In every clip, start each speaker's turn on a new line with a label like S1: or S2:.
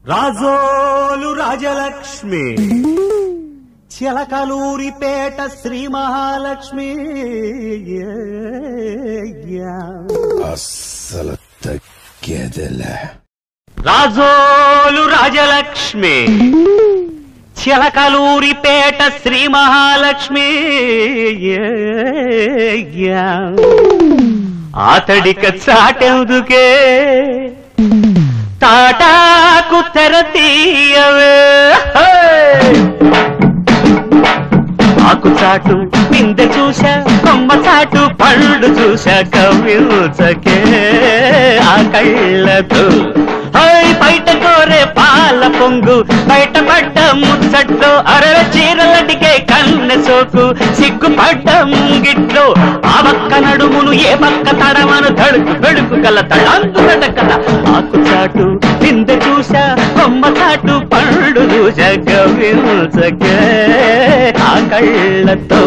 S1: రాజోలు రాజలక్ష్మి చిలకలూరిపేట శ్రీ మహాలక్ష్మి
S2: అస్సలు తగ్గేదిలే.
S1: రాజోలు రాజలక్ష్మి చిలకలూరిపేట శ్రీ మహాలక్ష్మి ఆతడిక చాటెందుకే తాటాకు తెర తీయవే ఆకు చాటు పిందె చూసా కొమ్మ చాటు పళ్ళు చూసా కవ్యూచకే ఆ కళ్ళతో బయట కోరే పాల పొంగు బయటపడ్డ ముచ్చట్లో అరవ చీరలటికే కన్నె సోకు సిగ్గుపడ్డ ముంగిట్లో ఆ పక్క నడుమును ఏ పక్క తడమను తడుకు తడుకు కల తడందురట కల ఆకు చాటు పిందె చూసా కొమ్మ చాటు పళ్ళు చూసా కవ్యూచకే ఆ కళ్ళతో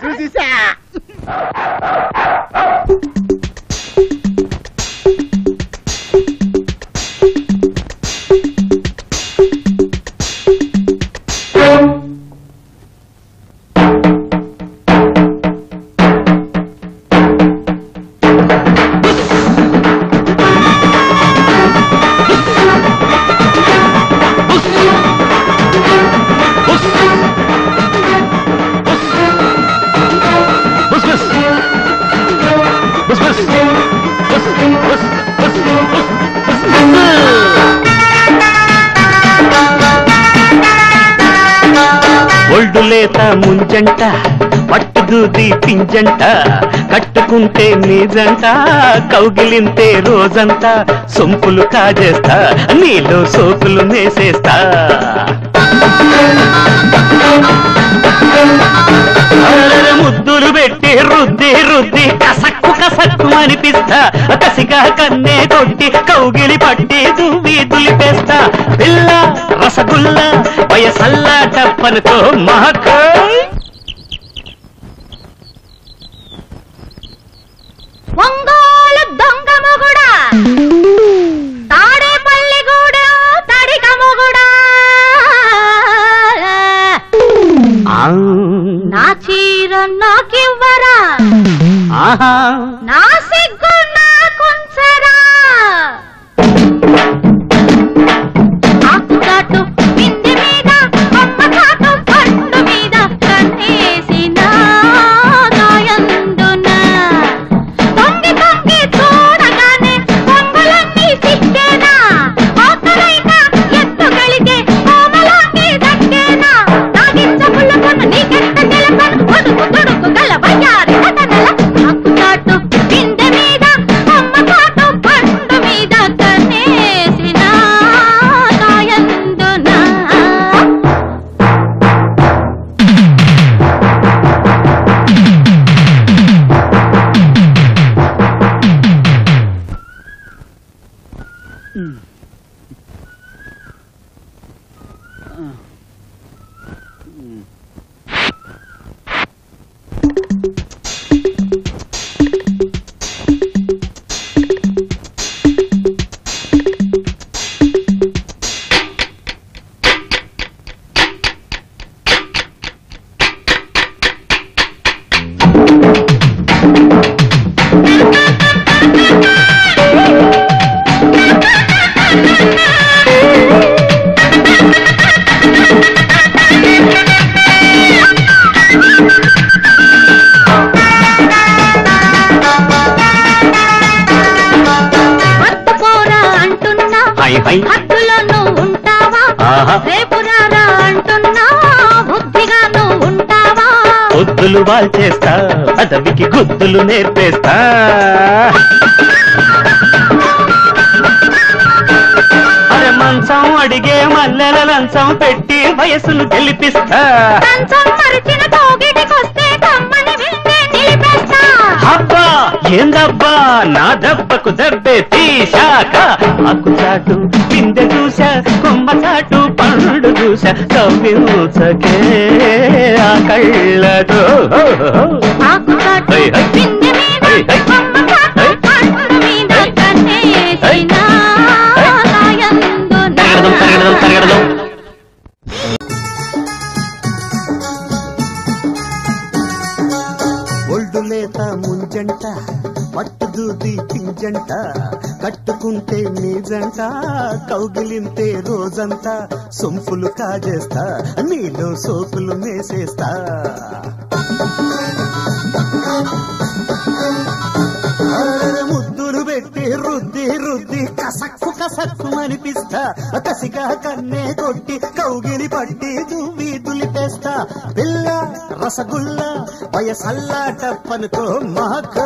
S3: చూసా
S1: ఒళ్ళులేత ముంజంట పట్టుదూది పింజంట కట్టుకుంటే నీజంట కౌగిలింతే రోజంతా సొంపులు కాజేస్తా నీలో సోకులు నేసేస్తా ముద్దులు పెట్టి రుద్ది రుద్ది కసక్కు కసక్కు అనిపిస్తా కసిగా కన్నే కొట్టి కౌగిలి పట్టి దువ్వి దులిపేస్తా పిల్ల రసగుల్లా వయసల్లా టప్పనుతో మహక్
S4: ఒంగోలు దొంగ మొగుడా తాడేపల్లి గూడా తడిక మొగుడా నా చీర నాకివ్వరా నా సిగ్గు నాకుంచరా ఆకు చాటు పిండి మీద కొమ్మ చాటు పండు మీద కన్నేసిన గాయందున తొంగి తొంగి చూడగానే పొంగులన్నీ సిక్కేనా ఆకలైన ఎత్తుకెళితే కోమలాంగి దక్కేనా నాగించ పుల్లకొను నీకెంత తెలపను ఒడుకు తుడుకు గల వయ్యారి నటనల ఆకు చాటు పిండి మీద కొమ్మ చాటు పండు మీద కన్నేసిన గాయందున పట్టుకోరా అంటున్నా హద్దులో నువ్వు ఉంటావా రేపురారా అంటున్నా బుద్ధిగా నువ్వు ఉంటావా
S1: గుద్దులు వాల్చేస్తా అడవికి గుద్దులు నేర్పేస్తా అరే మంచం అడిగే మల్లెల లంచం పెట్టి వయసును గెలిపిస్తా
S4: కంచం మరిచిన తోగిటికొస్తే కమ్మని వింటే నిలిపేస్తా
S1: అబ్బా ఏందబ్బా నా దెబ్బకు దెబ్బే తీశాక ఆకు చాటు పిందె చూసా కొమ్మ చాటు పండు కన్నట్టు చూసా కవ్వించకే ఆ కళ్ళతో
S4: ఆకు చాటు పిందె మీద కొమ్మ చాటు పండు మీద కన్నేసిన సాయందు
S1: తరగడదాం
S3: ఒళ్ళు లేత ముంజంట పట్టుదూది పింజంట కట్టుకుంటే నీజంట కౌగిలింతే రోజంతా సొంపులు కాజేస్తా నీలో సోకులు మేసేస్తా ముద్దులు పెట్టి రుద్ది రుద్ది కసక్కు కసక్కు అనిపిస్తా కసిగా కన్నే కొట్టి కౌగిలి పట్టి దువ్వి దులిపేస్తా పిల్ల రసగుల్లా వయసల్లాట పనుకో మహక